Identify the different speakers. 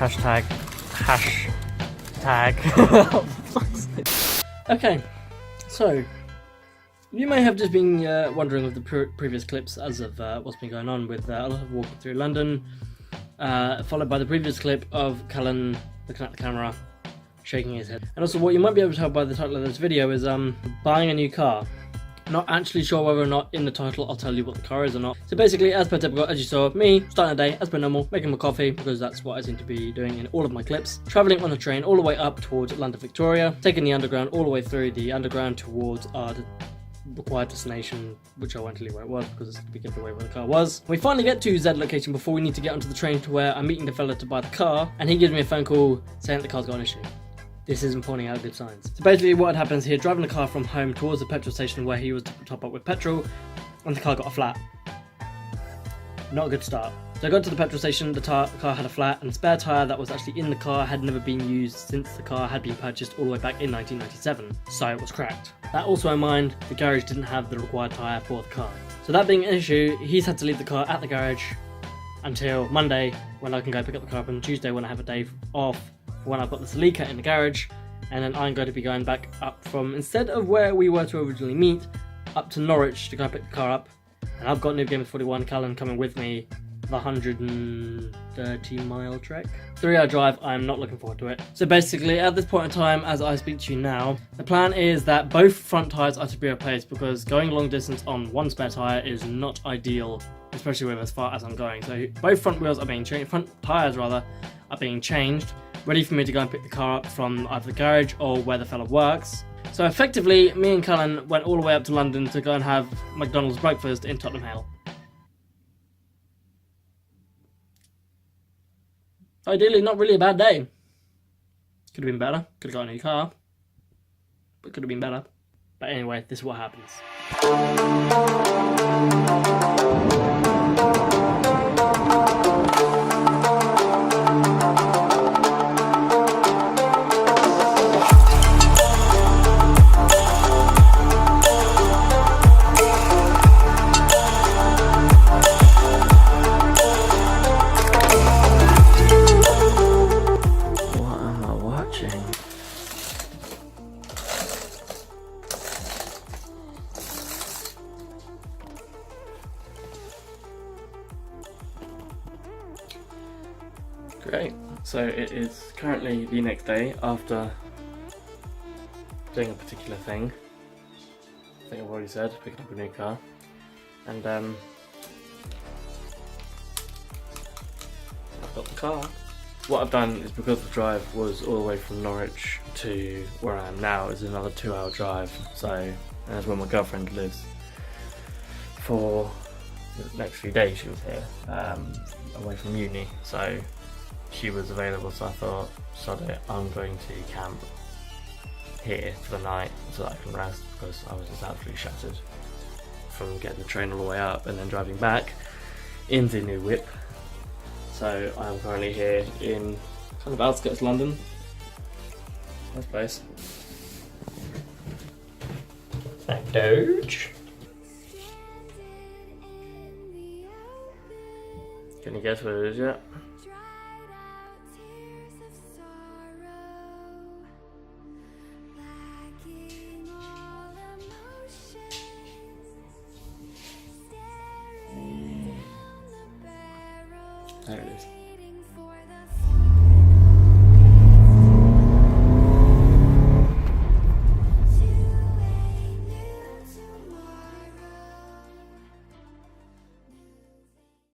Speaker 1: Hashtag. Okay, so you may have just been wondering of the previous clips as of what's been going on with a lot of walking through London, followed by the previous clip of Cullen looking at the camera, shaking his head. And also what you might be able to tell by the title of this video is buying a new car. Not actually sure whether or not in the title I'll tell you what the car is or not. So basically, as per typical, as you saw, me starting a day as per normal, making my coffee because that's what I seem to be doing in all of my clips. Travelling on the train all the way up towards London Victoria, taking the underground all the way through the underground towards our required destination, which I won't tell you where it was because it's going to be given away where the car was. We finally get to Z location before we need to get onto the train to where I'm meeting the fella to buy the car, and he gives me a phone call saying that the car's got an issue. This isn't pointing out good signs. So basically what had happened is he had driven the car from home towards the petrol station where he was to top up with petrol, and the car got a flat. Not a good start. So I got to the petrol station, the car had a flat, and the spare tyre that was actually in the car had never been used since the car had been purchased all the way back in 1997, so it was cracked. That also in mind, the garage didn't have the required tyre for the car. So that being an issue, he's had to leave the car at the garage until Monday when I can go pick up the car up, and Tuesday when I have a day off when I've got the Celica in the garage, and then I'm going to be going back up from, instead of where we were to originally meet, up to Norwich to go pick the car up. And I've got New Game of 41 Callan coming with me, the 130-mile trek. 3-hour drive, I'm not looking forward to it. So basically, at this point in time, as I speak to you now, the plan is that both front tyres are to be replaced because going long distance on one spare tyre is not ideal, especially with as far as I'm going. So both front wheels are being changed, front tyres rather, are being changed, ready for me to go and pick the car up from either the garage or where the fella works. So effectively, me and Cullen went all the way up to London to go and have McDonald's breakfast in Tottenham Hale. Ideally, not really a bad day. Could have been better, could have got a new car, but could have been better. But anyway, this is what happens. Great, so it is currently the next day after doing a particular thing. I think I've already said, picking up a new car. And I've got the car. What I've done is, because the drive was all the way from Norwich to where I am now, is another 2-hour drive. So that's where my girlfriend lives. For the next few days she was here, away from uni. So she was available, so I thought, sod it, I'm going to camp here for the night so that I can rest, because I was just absolutely shattered from getting the train all the way up and then driving back into New Whip. So I'm currently here in kind of outskirts of London. Nice place. Thank Doge. Can you guess what it is yet? There it is.